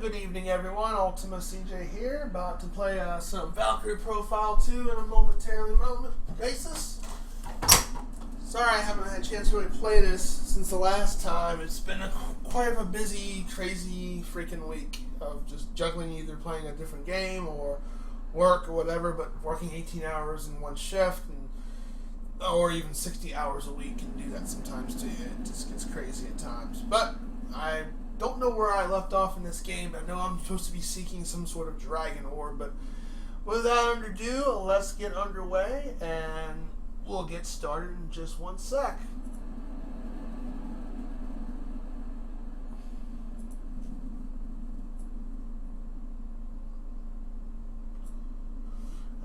Good evening, everyone. Ultima CJ here, about to play some Valkyrie Profile 2 in a momentarily basis. Sorry I haven't had a chance to really play this since the last time. It's been quite a busy, crazy freaking week of just juggling either playing a different game or work or whatever, but working 18 hours in one shift or even 60 hours a week can do that sometimes too. It just gets crazy at times. But I don't know where I left off in this game. I know I'm supposed to be seeking some sort of dragon orb, but without ado, let's get underway and we'll get started in just one sec.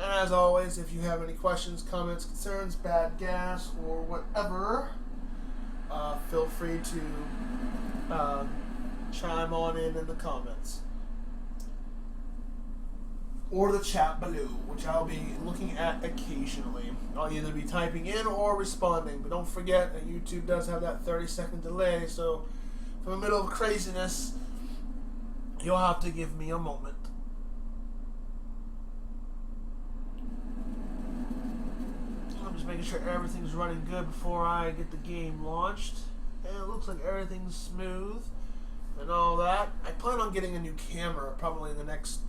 And as always, if you have any questions, comments, concerns, bad gas, or whatever, feel free to chime on in the comments or the chat below, which I'll be looking at occasionally. I'll either be typing in or responding, but don't forget that YouTube does have that 30-second delay, so from the middle of craziness, you'll have to give me a moment. I'm just making sure everything's running good before I get the game launched, and it looks like everything's smooth and all that. I plan on getting a new camera probably in the next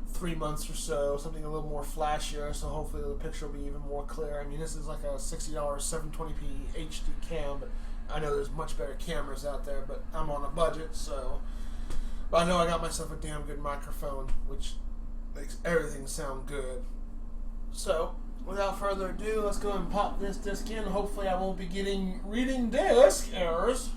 3 months or so, something a little more flashier, so hopefully the picture will be even more clear. I mean, this is like a $60 720p HD cam, but I know there's much better cameras out there, but I'm on a budget, so. But I know I got myself a damn good microphone, which makes everything sound good. So, without further ado, let's go and pop this disc in. Hopefully I won't be getting reading disc errors.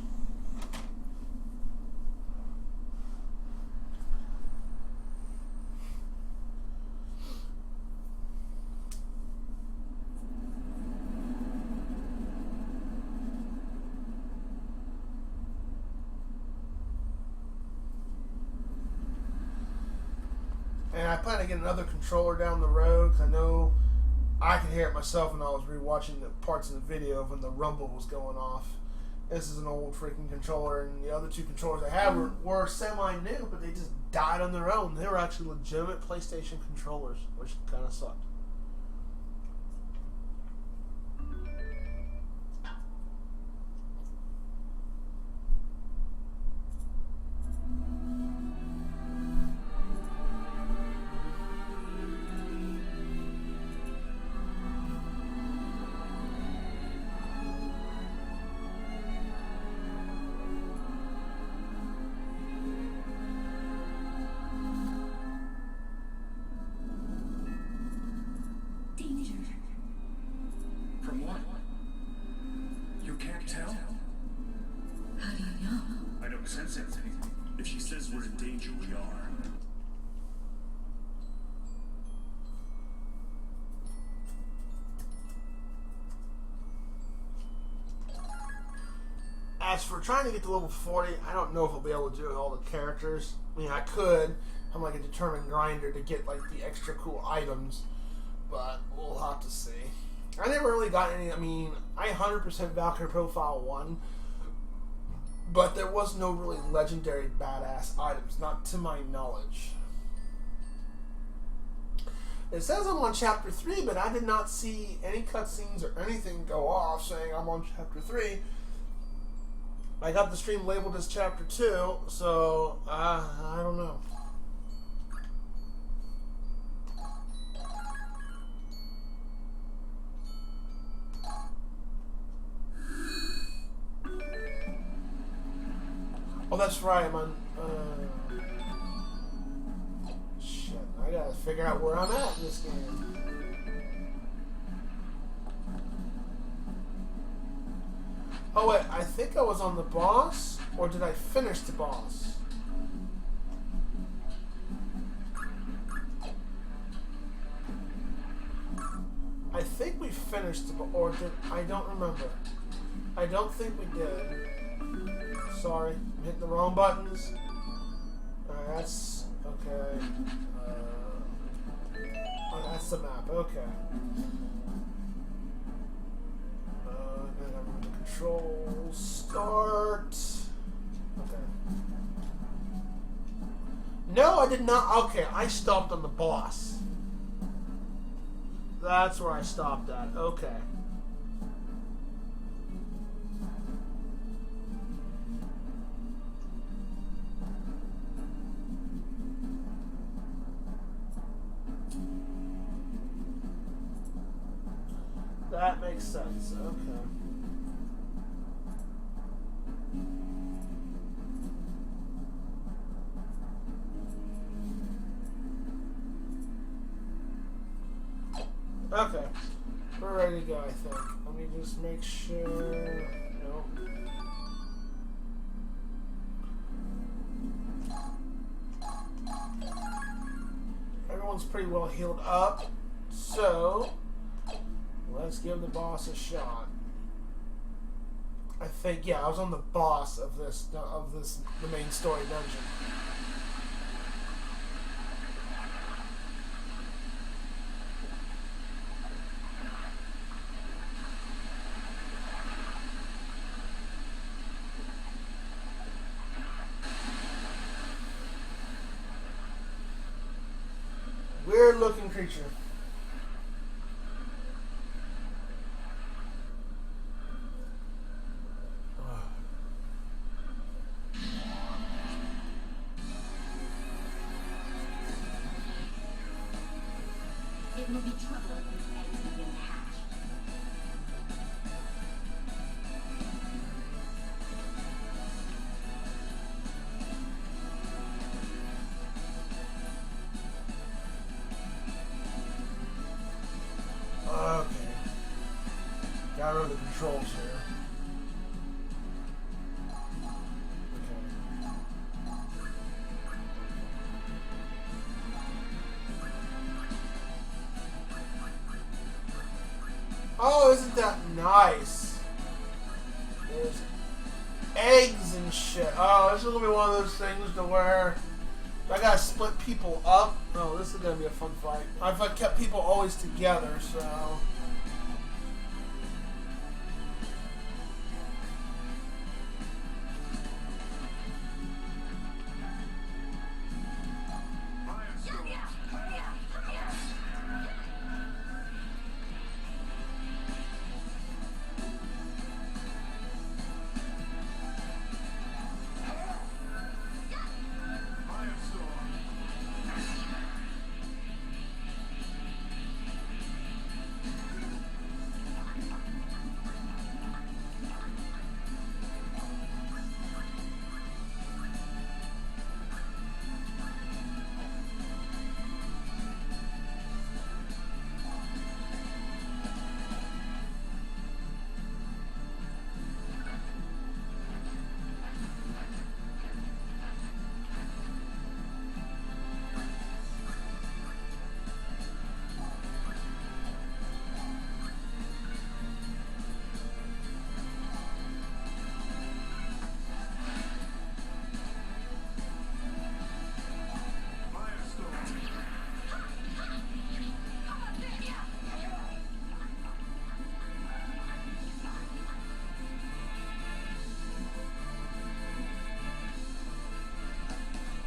And I plan to get another controller down the road, because I know I could hear it myself when I was rewatching the parts of the video of when the rumble was going off. This is an old freaking controller, and the other two controllers I have were semi-new, but they just died on their own. They were actually legitimate PlayStation controllers, which kind of sucked. From what? You can't tell? How do you know? I don't sense anything. If she says we're in danger, we are. As for trying to get to level 40, I don't know if I'll be able to do it with all the characters. I mean, I could. I'm like a determined grinder to get like the extra cool items, but we'll have to see. I never really got any. I mean, I 100% Valkyrie Profile 1, but there was no really legendary badass items, not to my knowledge. It says I'm on Chapter 3, but I did not see any cutscenes or anything go off saying I'm on Chapter 3. I got the stream labeled as Chapter 2, so I don't know. Oh, that's right, I'm on, shit, I gotta figure out where I'm at in this game. Oh wait, I think I was on the boss, or did I finish the boss? I think we finished the boss, or did, I don't remember. I don't think we did. Sorry, I'm hitting the wrong buttons. Alright, that's okay. Oh, that's the map. Okay. Then I'm going to control start. Okay. No, I did not. Okay, I stopped on the boss. That's where I stopped at. Okay. That makes sense. Okay. Okay. We're ready to go, I think. Let me just make sure. Nope. Everyone's pretty well healed up. So, let's give the boss a shot. I think, yeah, I was on the boss of this, the main story dungeon. Weird looking creature. It will be trouble if these eggs begin to hatch. Okay. Got rid of the controls here. Okay. Oh, isn't that nice? There's eggs and shit. Oh, this is gonna be one of those things to where I gotta split people up. Oh, this is gonna be a fun fight. I've kept people always together, so.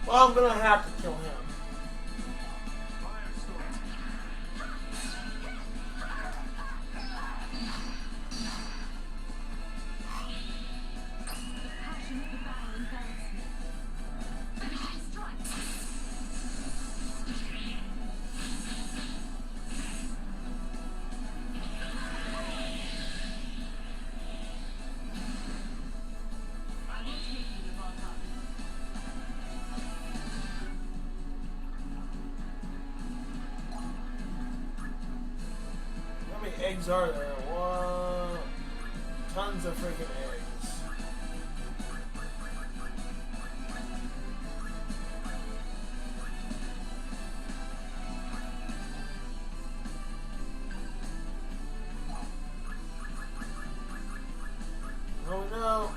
Well, I'm gonna have to kill him. How many eggs are there? What? Tons of freaking eggs. Oh no.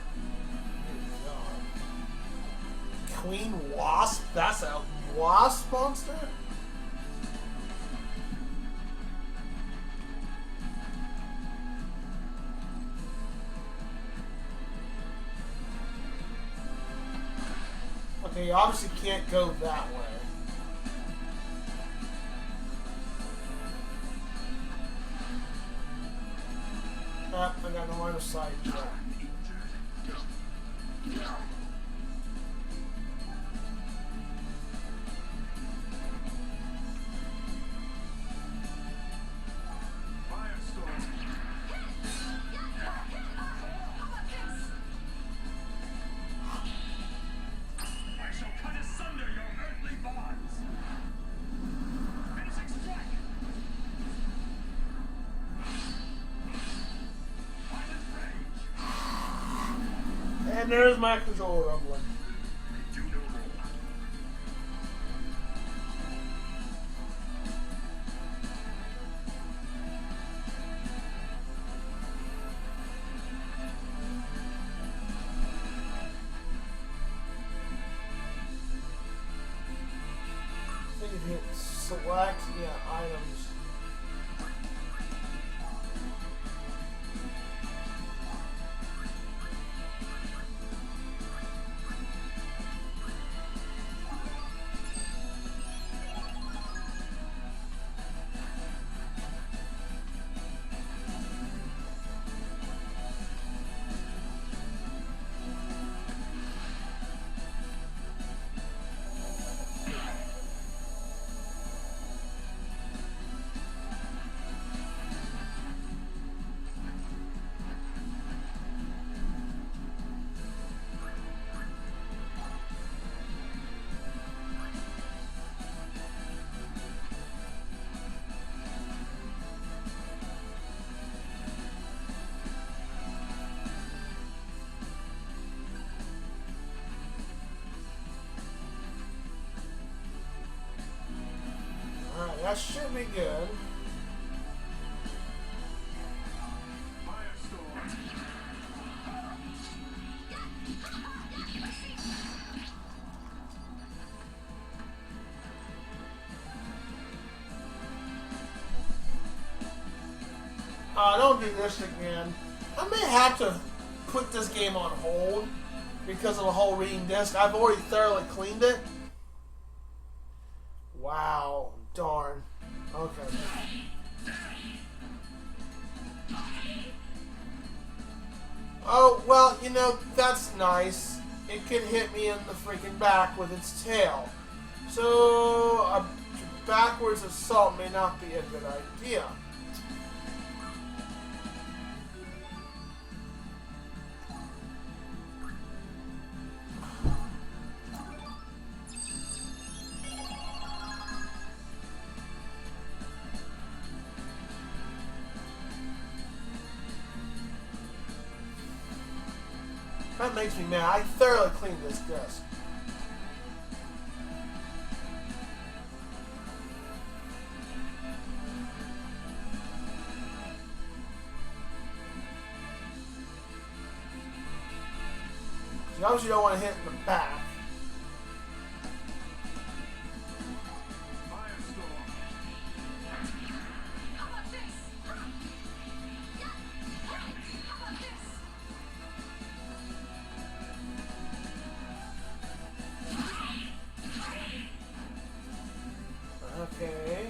Queen Wasp? That's a wasp monster? Okay, Okay, you obviously can't go that way. Ah, I got no line of sight. And there's my controller rumbling. I think if you hit select, yeah, items. Alright, that should be good. Don't do this again. I may have to put this game on hold because of the whole reading disc. I've already thoroughly cleaned it. Wow. Darn. Okay. Oh, well, you know, that's nice. It could hit me in the freaking back with its tail. So, a backwards assault may not be a good idea. That makes me mad. I thoroughly cleaned this disc. You obviously don't want to hit in the back. Okay.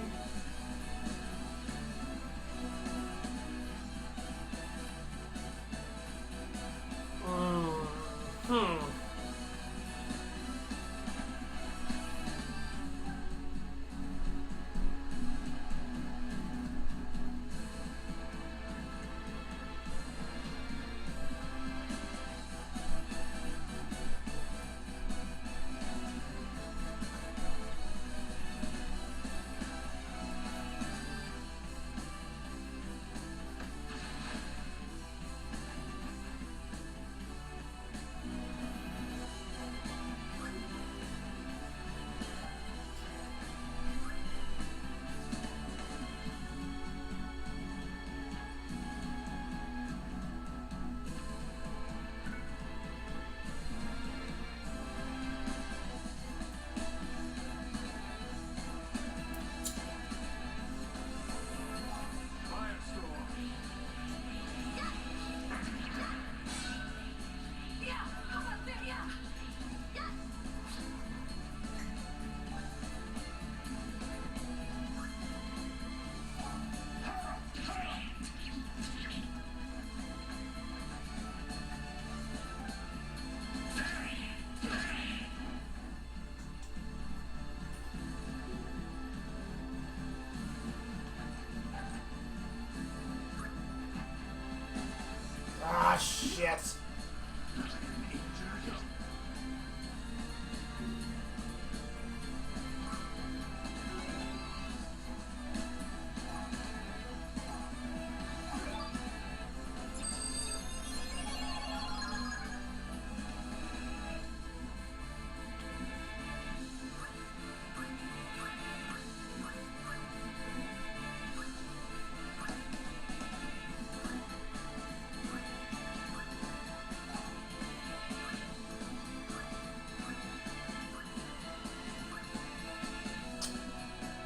Ah, shit.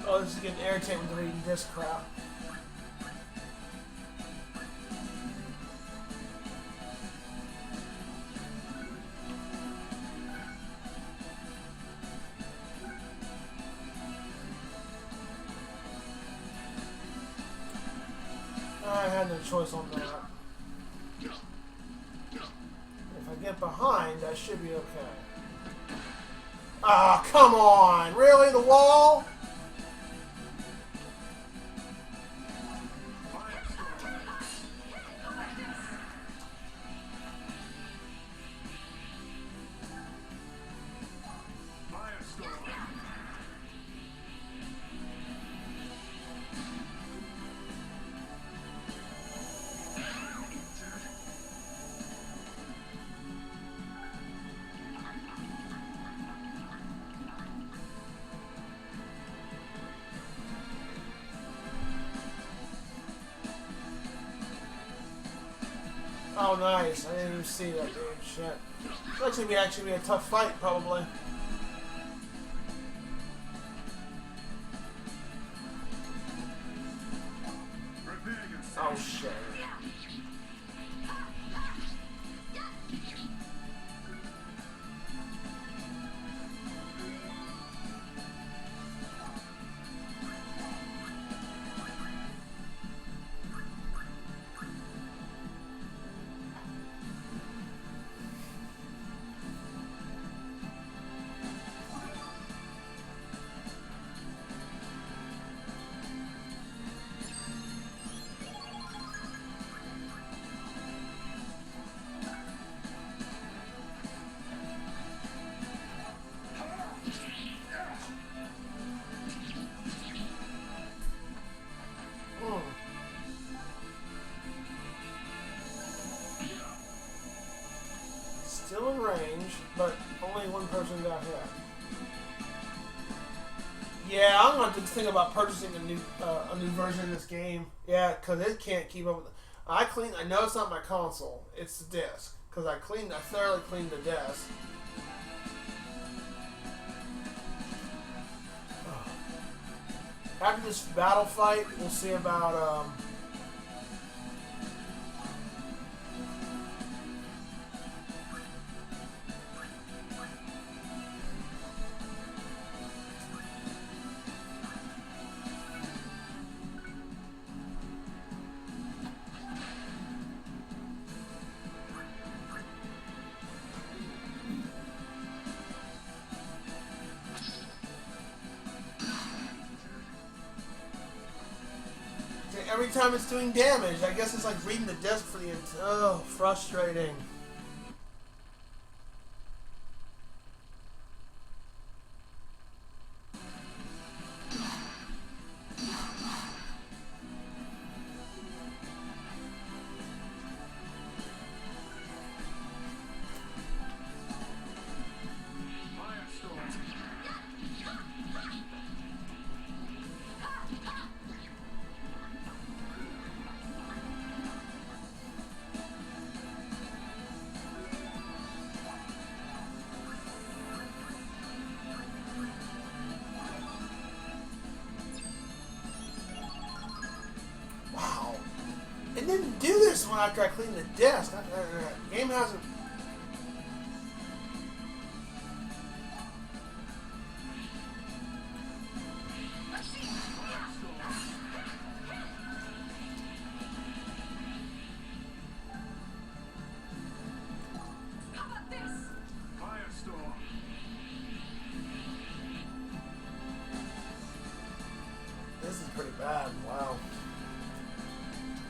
Oh, this is getting irritating with reading this crap. I had no choice on that. If I get behind, I should be okay. Ah, come on! Really? The wall? Oh, nice. I didn't even see that, dude. Shit. It's actually be a tough fight, probably. Oh, shit. Still in range, but only one person got hit. Yeah, I'm gonna have to think about purchasing a new version of this game. Yeah, because it can't keep up with. I know it's not my console; it's the disc. Because I thoroughly cleaned the disc. After this battle fight, we'll see about every time it's doing damage. I guess it's like reading the disc for the oh, frustrating. It didn't do this one after I cleaned the disc. The game hasn't. This is pretty bad. Wow.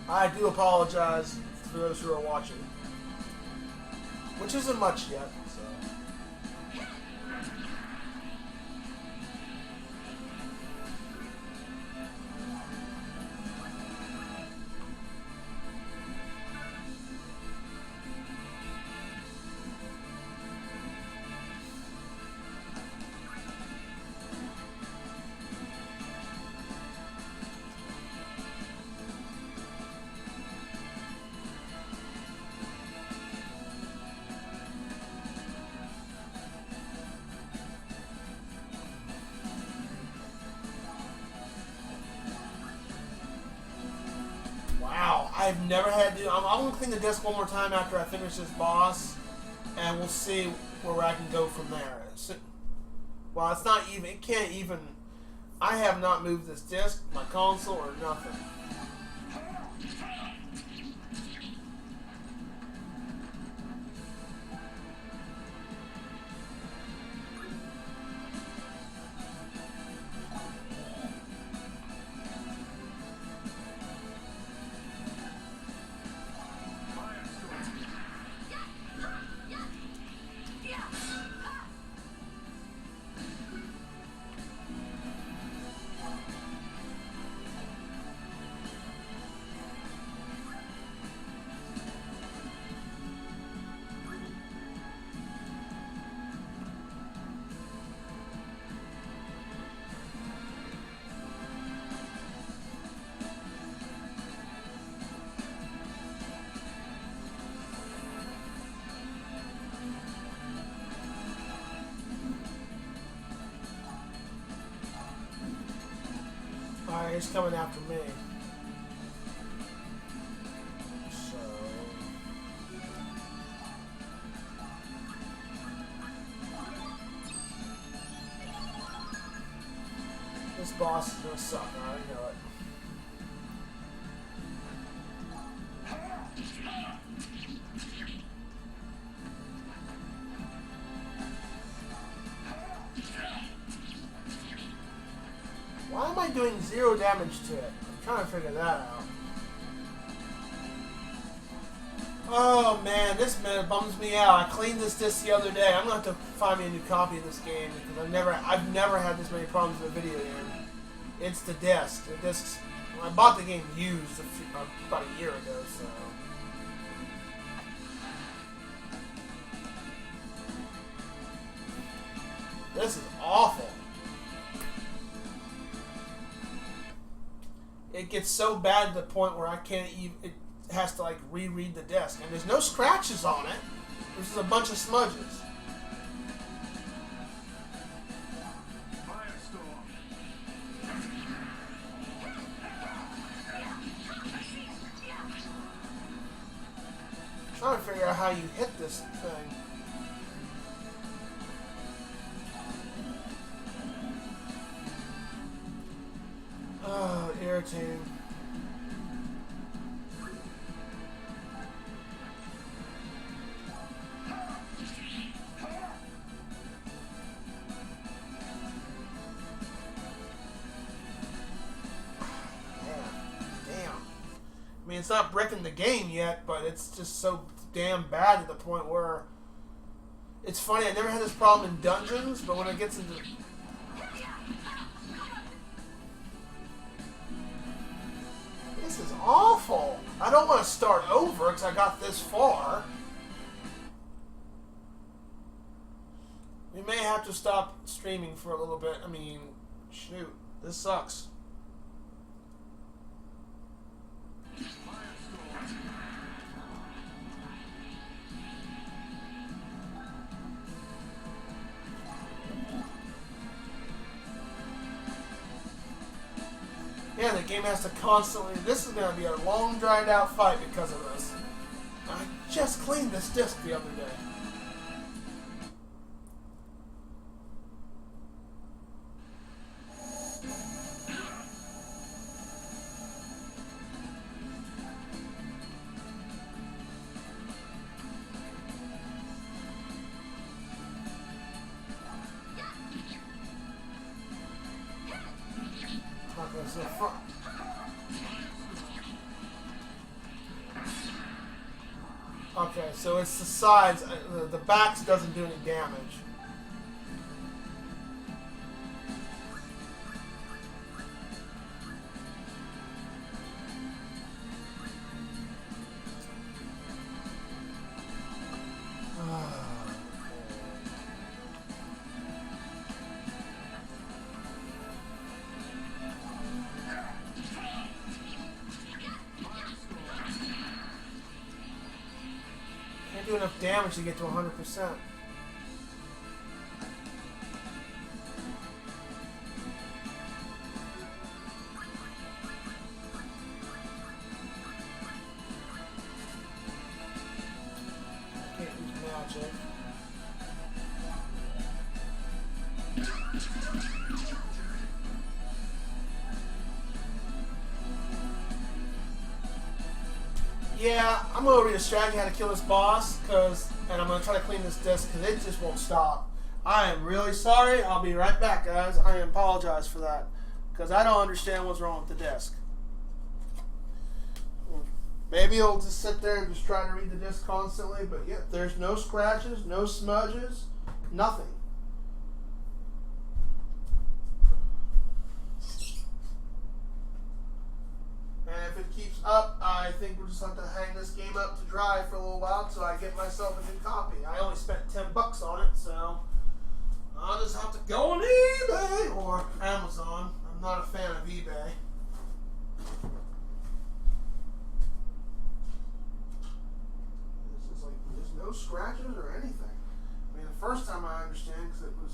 I do apologize for those who are watching. Which isn't much yet, so. I've never had to. I'm going to clean the disc one more time after I finish this boss, and we'll see where I can go from there. Well, it's not even. It can't even. I have not moved this disc, my console, or nothing. Alright, he's coming after me. So... this boss is gonna suck, I already know it. Why am I doing 0 damage to it? I'm trying to figure that out. Oh man, this man bums me out. I cleaned this disc the other day. I'm gonna have to find me a new copy of this game because I've never had this many problems with a video game. It's the disc. The discs. I bought the game used about a year ago, so. This is awful. It gets so bad to the point where I can't even. It has to like reread the disc, and there's no scratches on it. There's just a bunch of smudges. I'm trying to figure out how you hit this thing. Oh, irritating. Damn. I mean, it's not breaking the game yet, but it's just so damn bad to the point where... It's funny, I never had this problem in dungeons, but when it gets into... This is awful. I don't want to start over because I got this far. We may have to stop streaming for a little bit. I mean, shoot, this sucks. Yeah, the game has to constantly... This is going to be a long, dragged-out fight because of this. I just cleaned this disc the other day. Okay, so it's the sides. The backs doesn't do any damage. Can't do enough damage to get to 100%. Can't use magic. Yeah, I'm gonna read a strategy how to kill this boss, and I'm gonna try to clean this disc because it just won't stop. I am really sorry. I'll be right back, guys. I apologize for that because I don't understand what's wrong with the disc. Maybe it'll just sit there and just try to read the disc constantly, but yeah, there's no scratches, no smudges, nothing. And if it keeps up, I think we'll just have to hang this game up to dry for a little while until I get myself a new copy. I only spent $10 on it, so I'll just have to go on eBay or Amazon. I'm not a fan of eBay. This is like, there's no scratches or anything. I mean, the first time I understand because it was.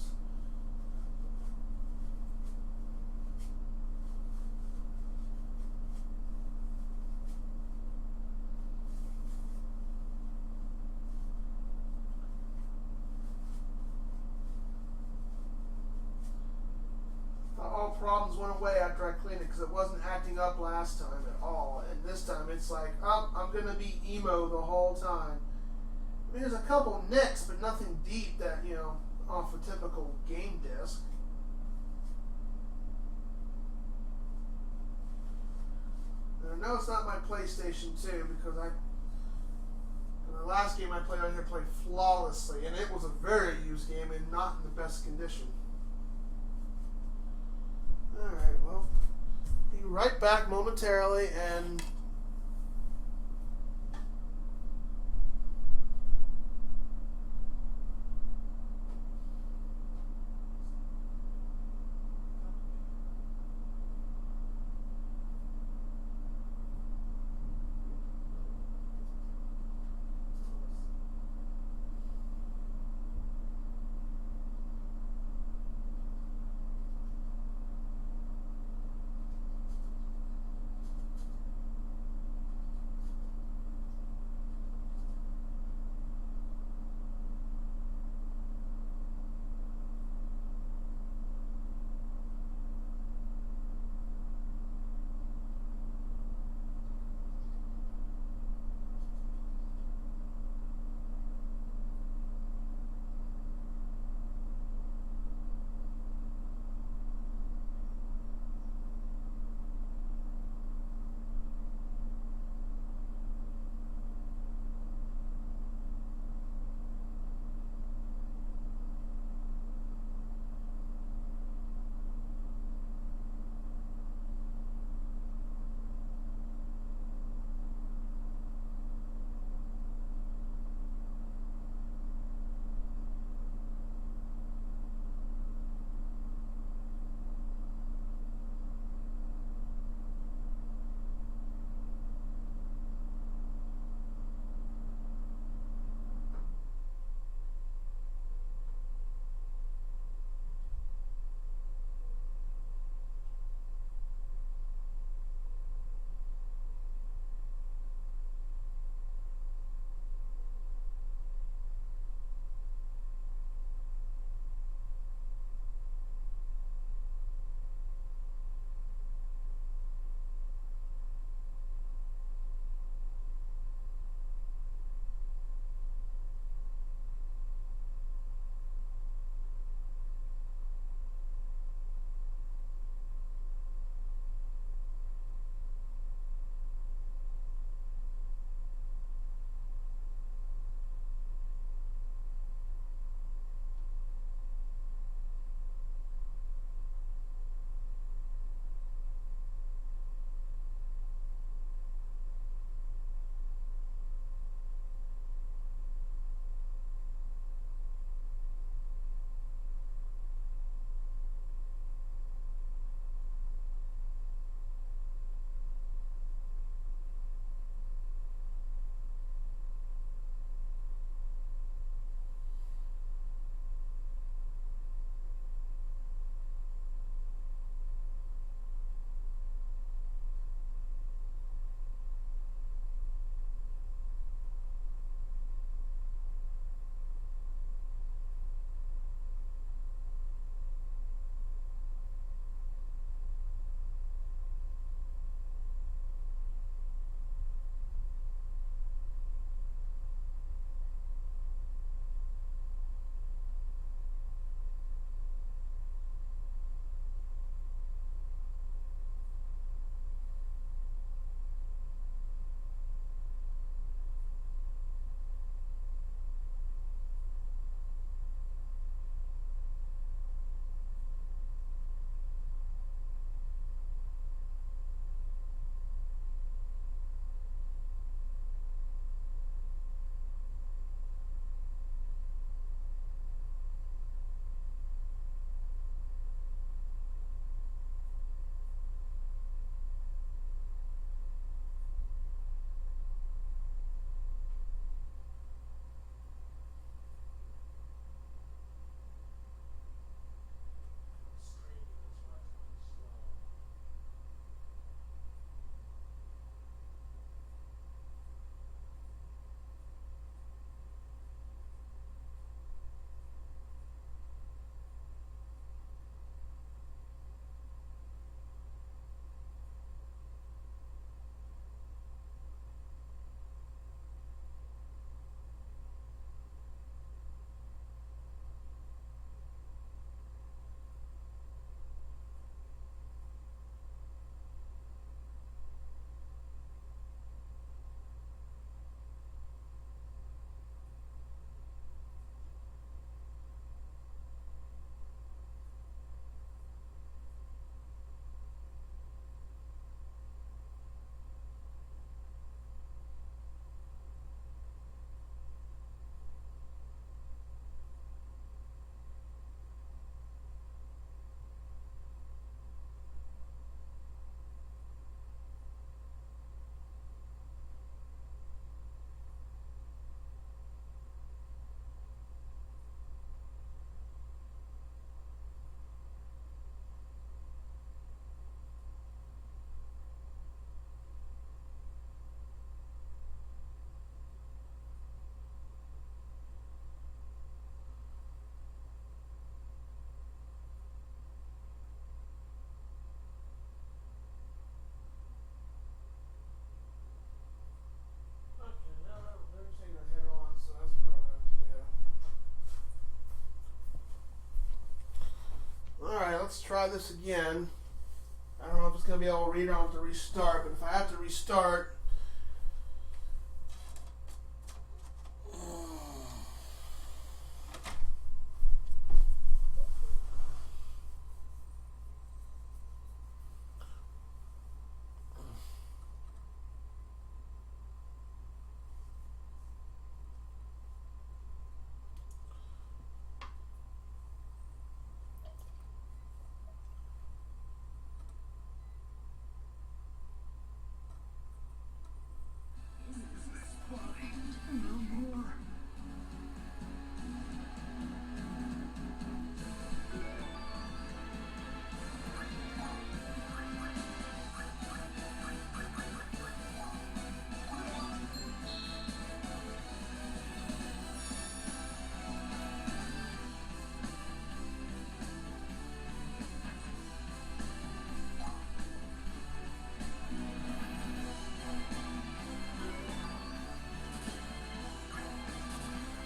All problems went away after I cleaned it because it wasn't acting up last time at all, and this time it's like, oh, I'm gonna be emo the whole time. I mean, there's a couple nicks, but nothing deep that, you know, off a typical game disc. And I know it's not my PlayStation 2 because the last game I played on here played flawlessly, and it was a very used game and not in the best condition. Alright, well, be right back momentarily, and try this again. I don't know if it's going to be able to read or I'll have to restart, but if I have to restart...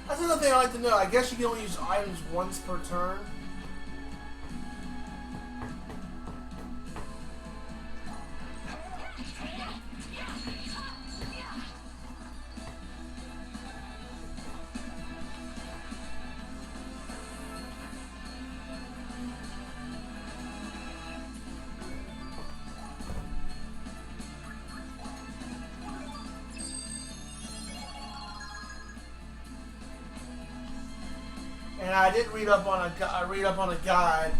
That's another thing I like to know. I guess you can only use items once per turn. And I did read up on a guide.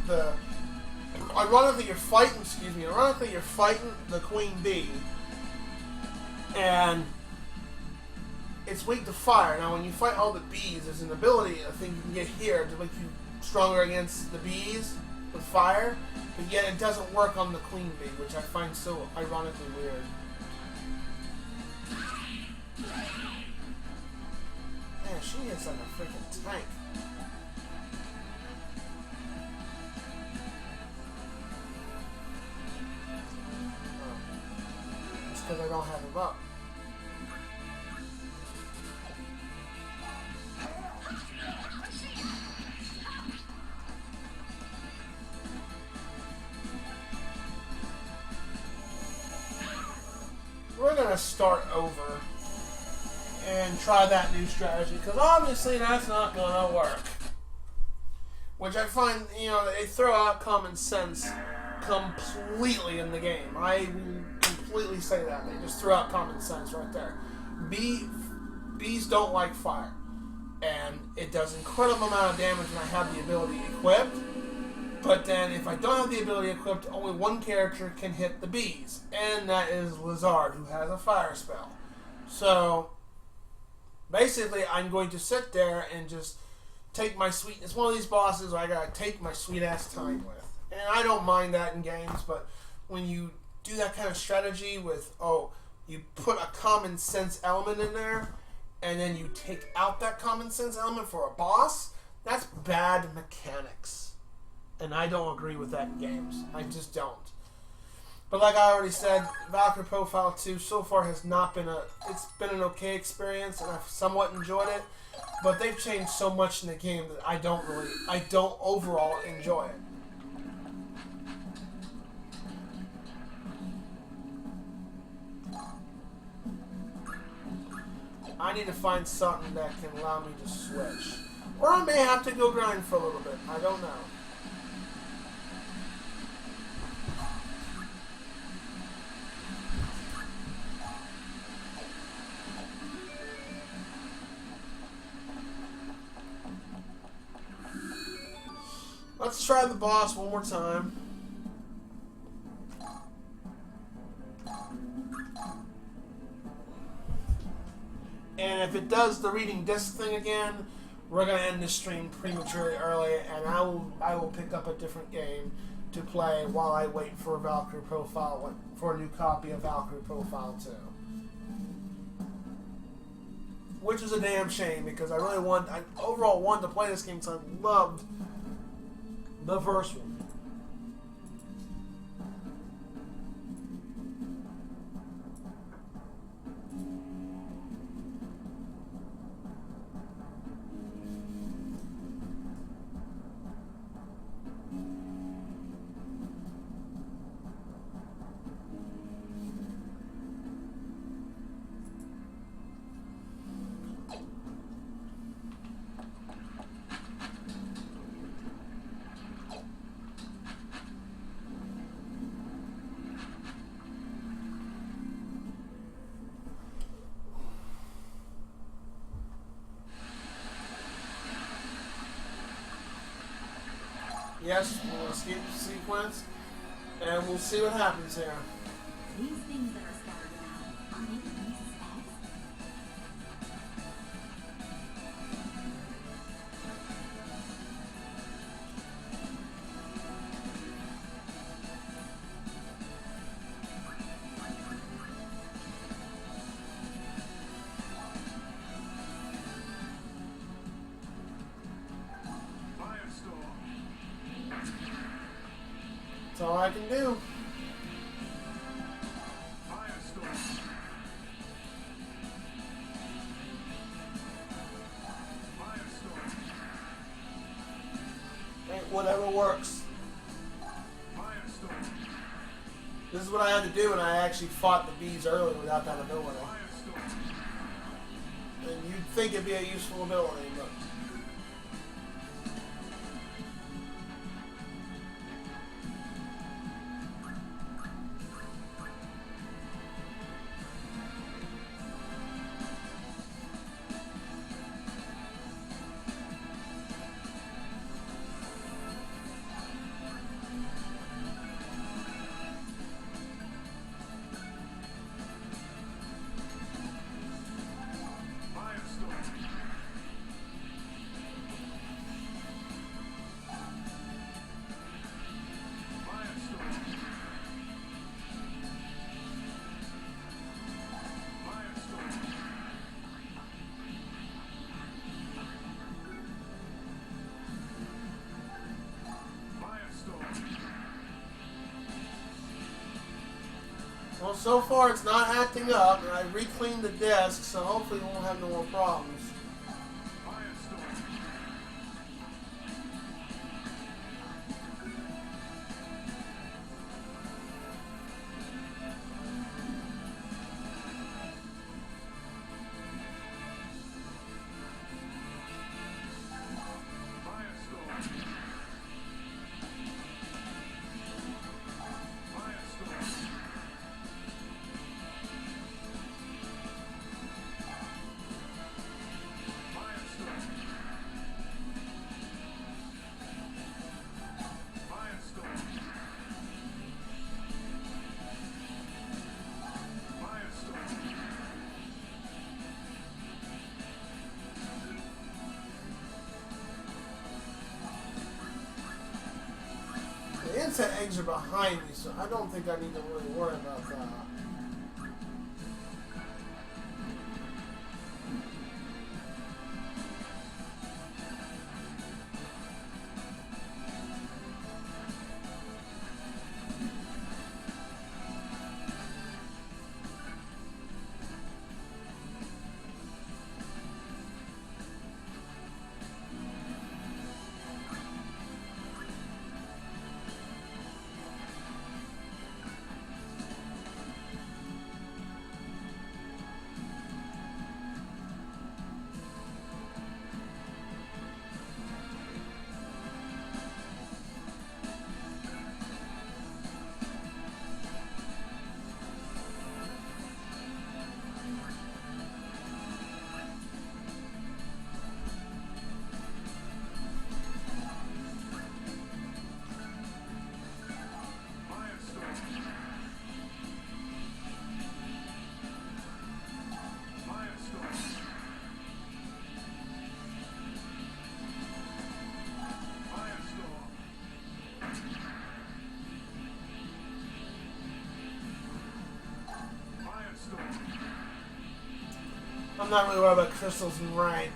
Ironically, you're fighting. Excuse me. Ironically, you're fighting the queen bee, and it's weak to fire. Now, when you fight all the bees, there's an ability, I think you can get here to make you stronger against the bees with fire, but yet it doesn't work on the queen bee, which I find so ironically weird. Man, she is like a freaking tank. Because I don't have him up. We're going to start over and try that new strategy, because obviously that's not going to work. Which I find, you know, they throw out common sense completely in the game. I completely say that. They just threw out common sense right there. Bees don't like fire. And it does incredible amount of damage when I have the ability equipped. But then if I don't have the ability equipped, only one character can hit the bees. And that is Lizard, who has a fire spell. So basically I'm going to sit there and just take my sweet... It's one of these bosses I gotta take my sweet ass time with. And I don't mind that in games, but when you do that kind of strategy with, you put a common sense element in there, and then you take out that common sense element for a boss, that's bad mechanics. And I don't agree with that in games. I just don't. But like I already said, Valkyrie Profile 2 so far has not been it's been an okay experience, and I've somewhat enjoyed it, but they've changed so much in the game that I don't overall enjoy it. I need to find something that can allow me to switch. Or I may have to go grind for a little bit. I don't know. Let's try the boss one more time. And if it does the reading disc thing again, we're going to end the stream prematurely early, and I will pick up a different game to play while I wait for Valkyrie Profile, for a new copy of Valkyrie Profile 2. Which is a damn shame, because I overall wanted to play this game because I loved the first one. Yes, we'll escape the sequence, and we'll see what happens here. These things that are scattered around are making me suspect. That's all I can do. Hey, whatever works. This is what I had to do when I actually fought the bees earlier without that ability. And you'd think it'd be a useful ability, but... Well, so far it's not acting up, and I recleaned the desk, so hopefully we won't have no more problems. The insect eggs are behind me, so I don't think I need to really worry about that. I'm not really worried about crystals and rank.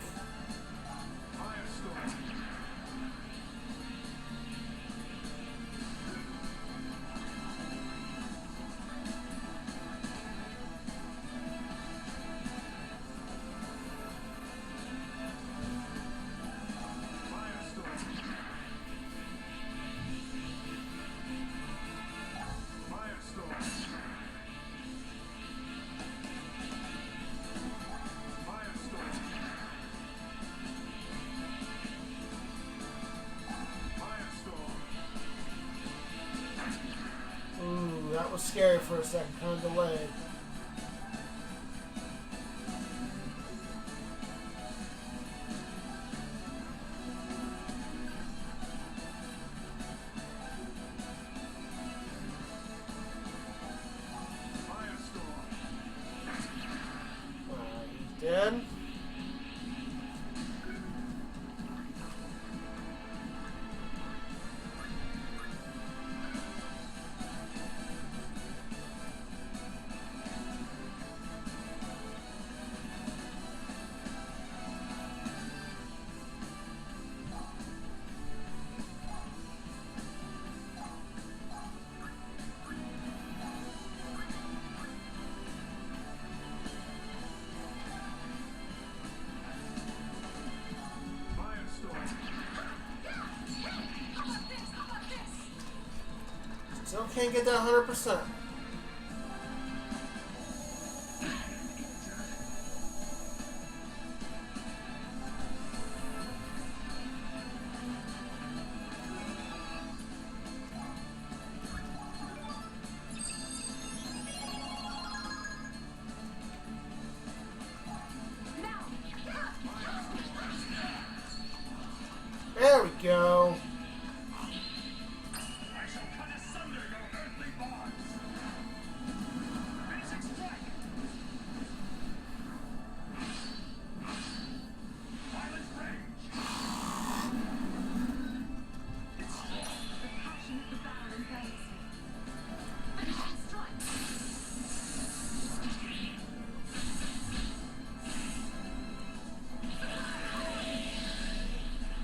Ooh, that was scary for a second, kind of delayed. can't get that 100%. There we go.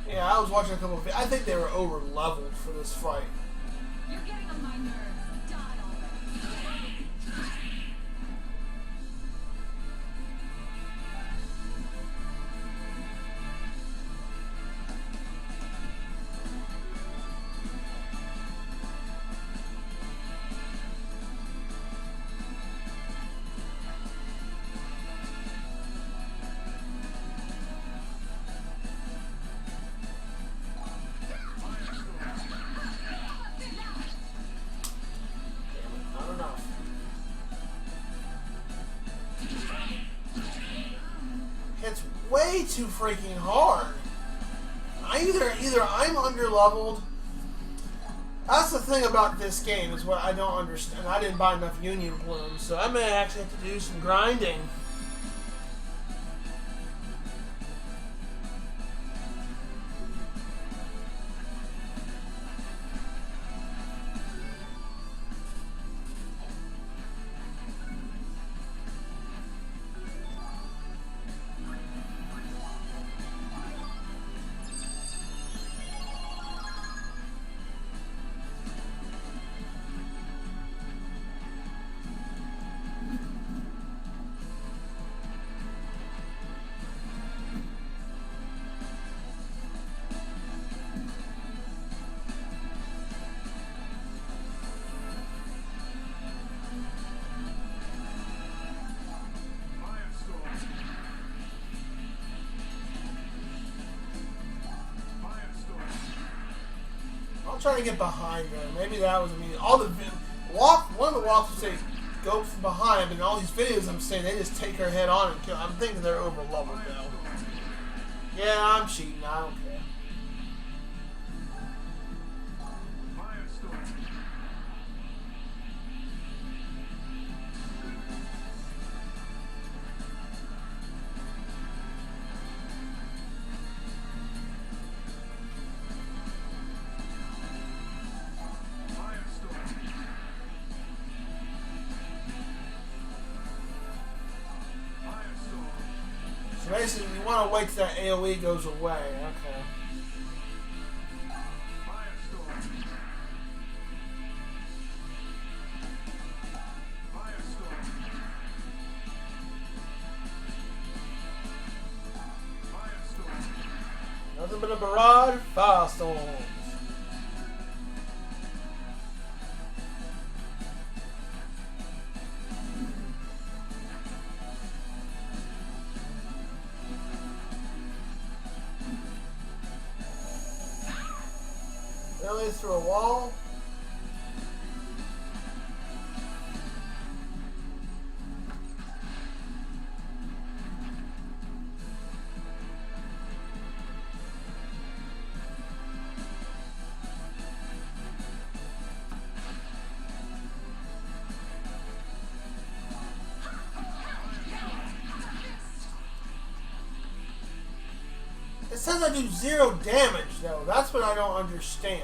Yeah, I was watching a couple of videos. I think they were over leveled for this fight. You're getting on my nerves. Die already. Not enough. Hits way too freaking hard. Either I'm underleveled. That's the thing about this game is what I don't understand. I didn't buy enough Union Plumes, so I may actually have to do some grinding. I'm trying to get behind her. Maybe that was all the one of the walks would say go from behind, but in all these videos I'm saying they just take her head on and kill. I'm thinking they're over leveled though. Yeah, I'm cheating. I don't care. So basically, we want to wait till that AoE goes away. Okay. Nothing but a barrage of firestorms. Really through a wall. It says I do 0 damage though. That's what I don't understand.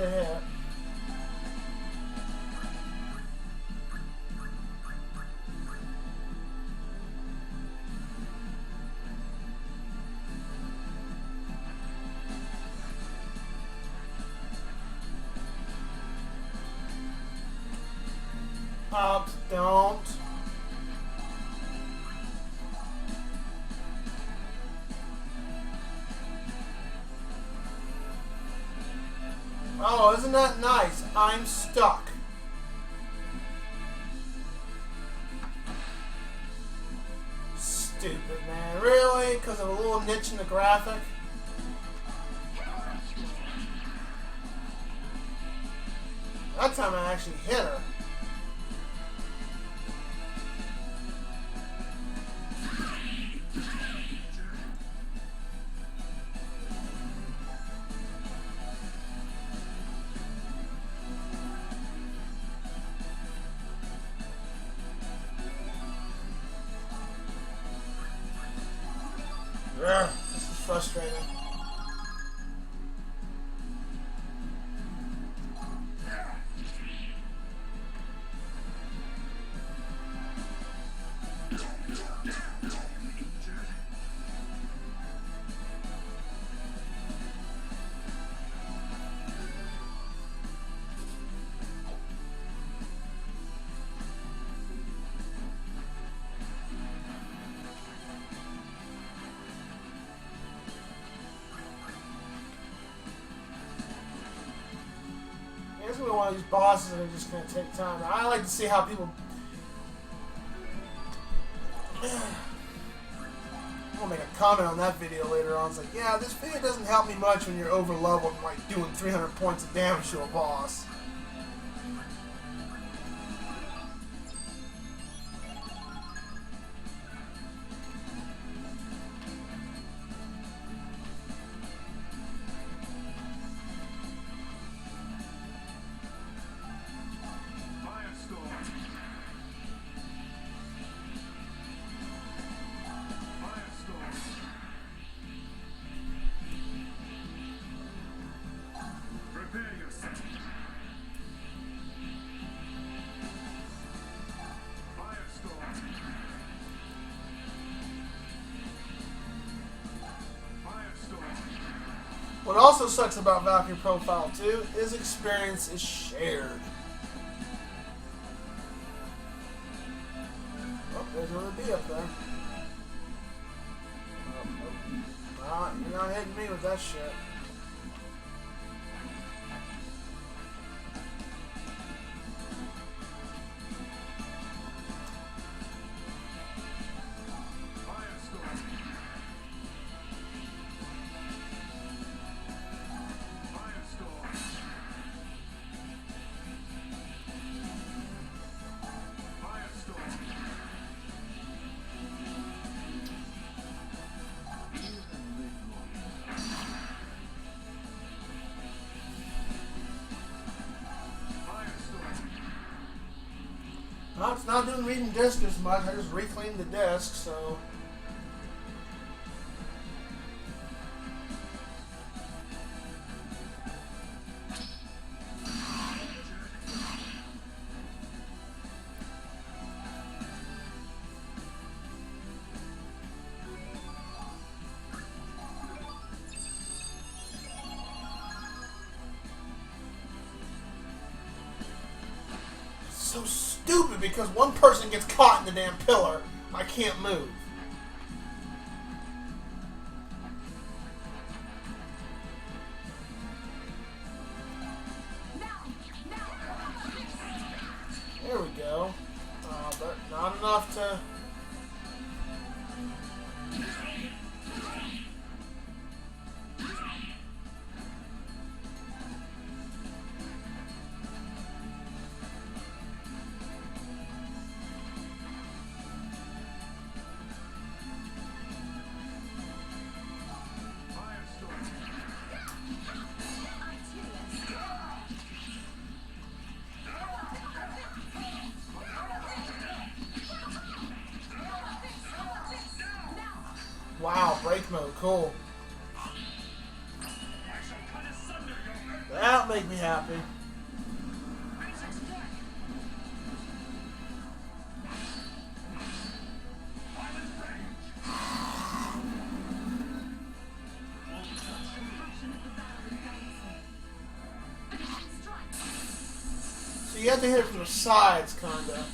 to hit. Up, don't. Oh, isn't that nice? I'm stuck. Stupid, man. Really? Because of a little niche in the graphic? That time I actually hit her. Ugh, this is frustrating. It's gonna be one of these bosses that are just gonna take time. I like to see how people. I'm gonna make a comment on that video later on. It's like, yeah, this video doesn't help me much when you're over leveled and like doing 300 points of damage to a boss. What also sucks about Valkyrie Profile 2 is experience is shared. Oh, there's another bee up there. Oh, nope. Ah, you're not hitting me with that shit. Well, it's not doing reading disk as much. I just reclaimed the disk, so. So stupid because one person gets caught in the damn pillar. I can't move. There we go. But not enough to... Wow, break mode, cool. Well, make me happy. So you have to hit it from the sides, kinda.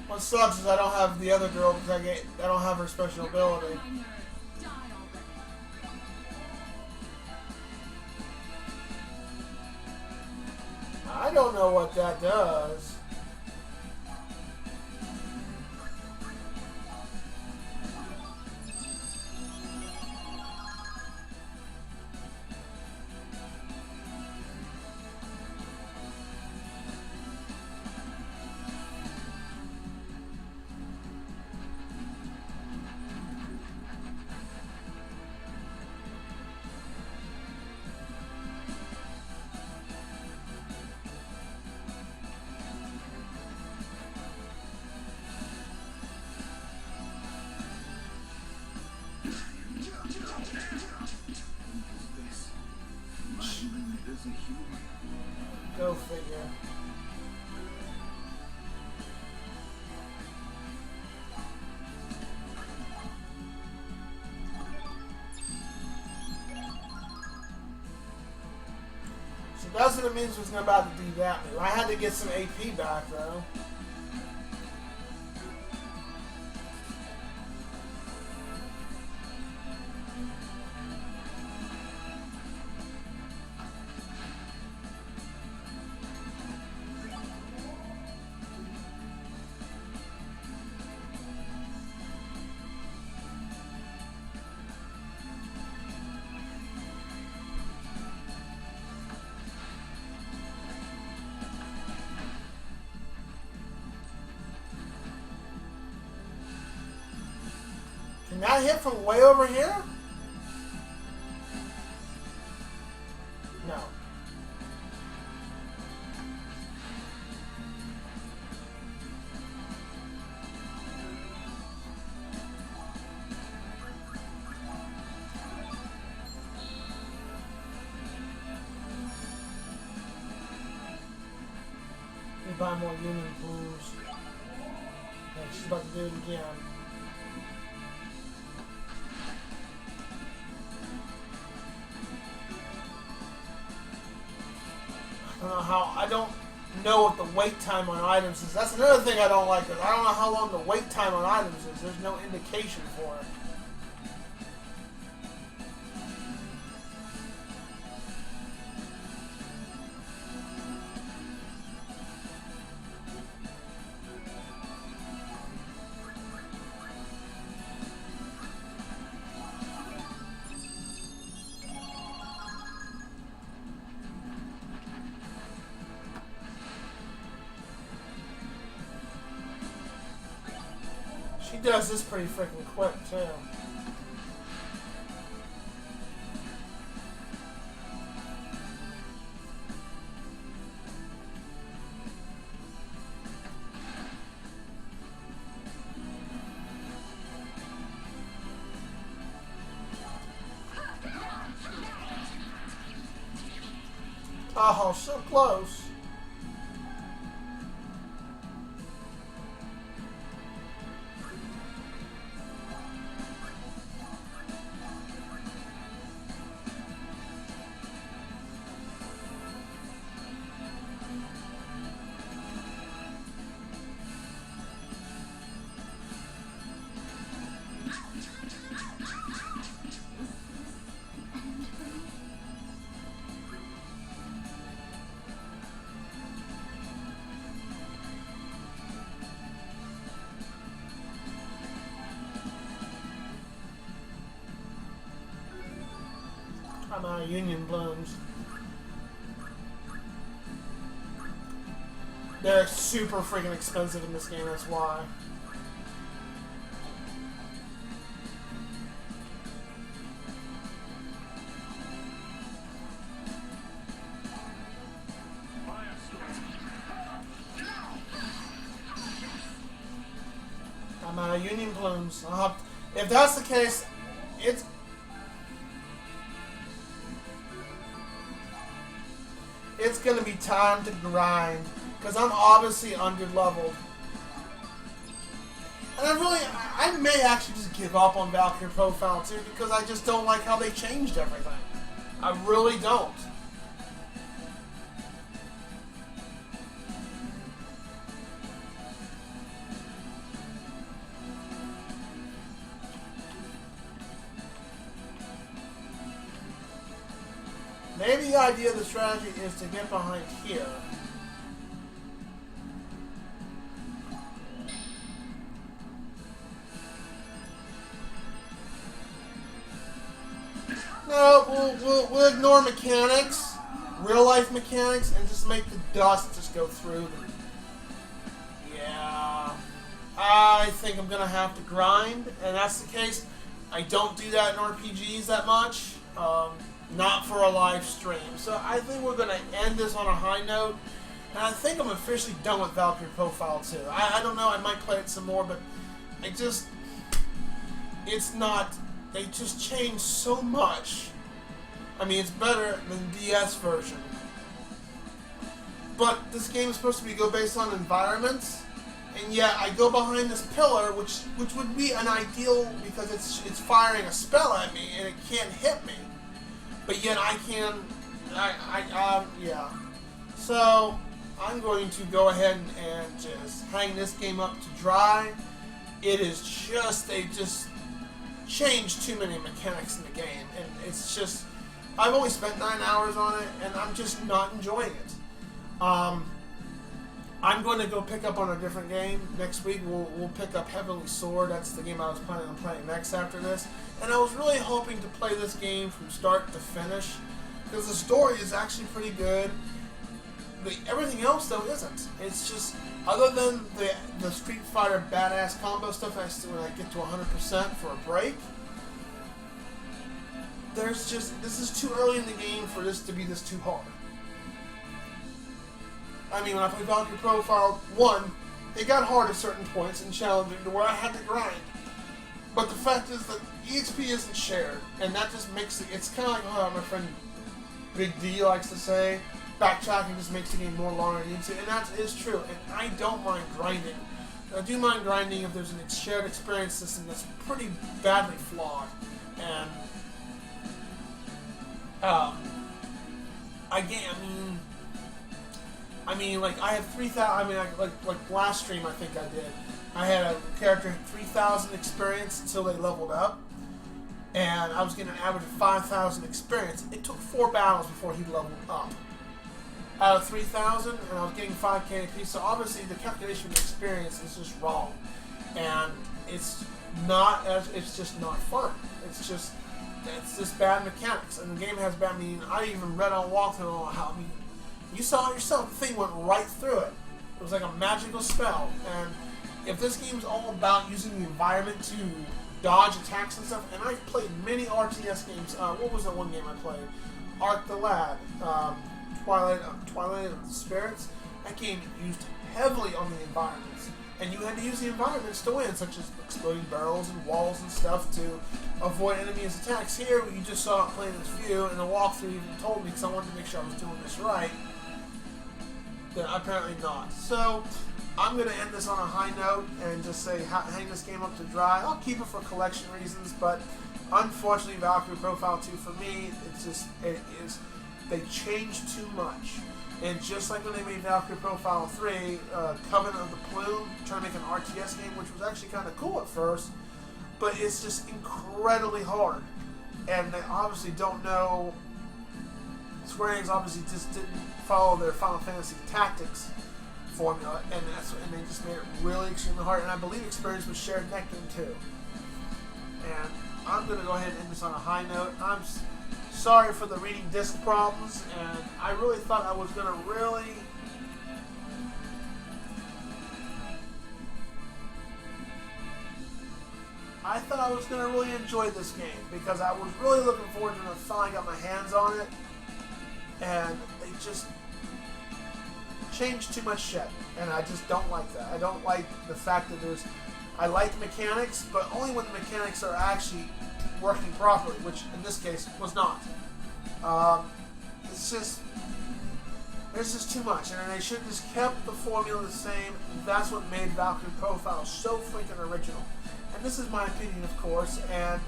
What sucks is I don't have the other girl because I don't have her special ability. I don't know what that does. Go figure. So that's what it means was about to do that move. I had to get some AP back though. Can that hit from way over here? No. Let me buy more union blues. Okay, she's about to do it again. I don't know what the wait time on items is. That's another thing I don't like. Is I don't know how long the wait time on items is. There's no indication for it. She does this pretty freaking quick, too. Oh, so close. I'm out of union blooms. They're super freaking expensive in this game, that's why. I'm out of union blooms. If that's the case, it's it's going to be time to grind because I'm obviously under-leveled. And I may actually just give up on Valkyrie Profile 2 because I just don't like how they changed everything. I really don't. Maybe the idea of the strategy is to get behind here. No, we'll ignore mechanics, real life mechanics, and just make the dust just go through them. Yeah, I think I'm gonna have to grind, and that's the case. I don't do that in RPGs that much. Not for a live stream. So I think we're going to end this on a high note. And I think I'm officially done with Valkyrie Profile 2. I don't know, I might play it some more, but it's not, they just changed so much. I mean, it's better than the DS version. But this game is supposed to go based on environments. And yet I go behind this pillar, which would be an ideal because it's firing a spell at me and it can't hit me. But yet I can, yeah. So, I'm going to go ahead and just hang this game up to dry. It is just, they just changed too many mechanics in the game. And it's just, I've only spent 9 hours on it, and I'm just not enjoying it. I'm going to go pick up on a different game. Next week, we'll pick up Heavenly Sword. That's the game I was planning on playing next after this. And I was really hoping to play this game from start to finish, because the story is actually pretty good. Everything else, though, isn't. It's just, other than the Street Fighter badass combo stuff I see when I get to 100% for a break, there's just, this is too early in the game for this to be this too hard. I mean, when I played Valkyrie Profile 1, it got hard at certain points and challenging to where I had to grind. But the fact is that EXP isn't shared, and that just makes it, it's kind of like how my friend Big D likes to say, backtracking just makes the game more longer than it needs to, and that is true, and I don't mind grinding. I do mind grinding if there's a shared experience system that's pretty badly flawed, and, I mean, like, I have 3,000, like last stream I think I did. I had a character 3,000 experience until they leveled up, and I was getting an average of 5,000 experience. It took 4 battles before he leveled up. Out of 3,000, and I was getting 5k apiece, so obviously the calculation of experience is just wrong. And it's just not fun. It's just bad mechanics, and the game has bad, I mean, I even read on walkthrough how, I mean, you saw it yourself, the thing went right through it. It was like a magical spell, and if this game's all about using the environment to dodge attacks and stuff, and I've played many RTS games, what was that one game I played? Ark the Lad, Twilight of the Spirits. That game used heavily on the environments, and you had to use the environments to win, such as exploding barrels and walls and stuff to avoid enemies' attacks. Here, you just saw it playing this view, and the walkthrough even told me, because I wanted to make sure I was doing this right, that apparently not. So, I'm going to end this on a high note and just say hang this game up to dry. I'll keep it for collection reasons, but unfortunately Valkyrie Profile 2 for me, they changed too much. And just like when they made Valkyrie Profile 3, Covenant of the Plume, trying to make an RTS game, which was actually kind of cool at first, but it's just incredibly hard. And they obviously don't know, Square Enix obviously just didn't follow their Final Fantasy Tactics formula, and they just made it really extremely hard. And I believe experience was shared neck in too. And I'm going to go ahead and end this on a high note. I'm sorry for the reading disc problems, and I really thought I was going to really enjoy this game, because I was really looking forward to when I finally got my hands on it, and they just changed too much shit, and I just don't like that. I don't like the fact that I like mechanics, but only when the mechanics are actually working properly, which in this case was not. It's just, There's just too much, and they should have just kept the formula the same. That's what made Valkyrie Profile so freaking original. And this is my opinion, of course, and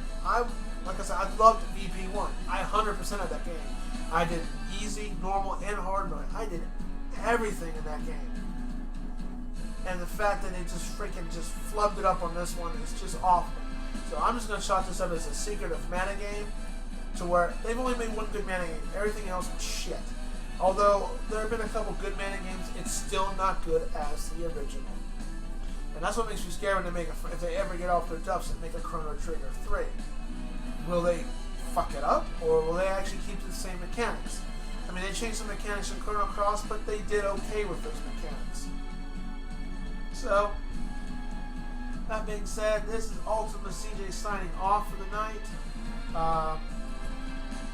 like I said, I loved VP1. I 100% of that game. I did easy, normal, and hard mode. I did everything in that game. And the fact that they just freaking just flubbed it up on this one is just awful. So I'm just going to chalk this up as a secret of mana game, to where they've only made one good mana game. Everything else was shit. Although there have been a couple good mana games, it's still not good as the original. And that's what makes me scared when they make if they ever get off their duffs and make a Chrono Trigger 3. Will they fuck it up, or will they actually keep the same mechanics? I mean, they changed some mechanics in Chrono Cross, but they did okay with those mechanics. So, that being said, this is Ultimate CJ signing off for the night.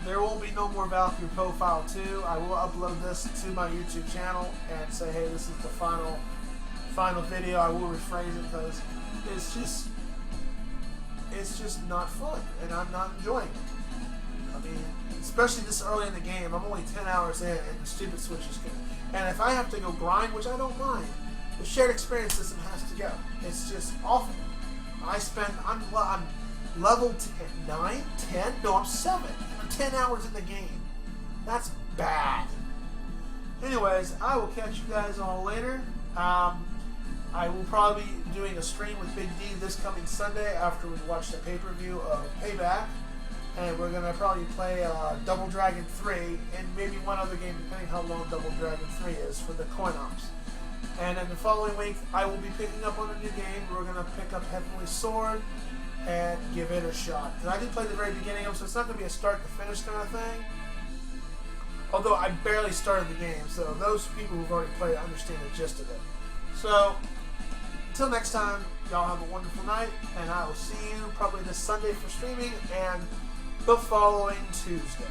There will be no more Valkyrie Profile 2. I will upload this to my YouTube channel and say, hey, this is the final video. I will rephrase it because it's just not fun, and I'm not enjoying it. I mean, especially this early in the game. I'm only 10 hours in, and the stupid Switch is good. And if I have to go grind, which I don't mind, the shared experience system has to go. It's just awful. I'm level 9, 10? No, I'm 7. I'm 10 hours in the game. That's bad. Anyways, I will catch you guys all later. I will probably be doing a stream with Big D this coming Sunday after we watch the pay-per-view of Payback. And we're going to probably play Double Dragon 3 and maybe one other game, depending how long Double Dragon 3 is for the coin ops. And then the following week, I will be picking up on a new game. We're going to pick up Heavenly Sword and give it a shot. Because I did play the very beginning of it, so it's not going to be a start-to-finish kind of thing. Although I barely started the game, so those people who've already played understand the gist of it. So, until next time, y'all have a wonderful night, and I will see you probably this Sunday for streaming and the following Tuesday.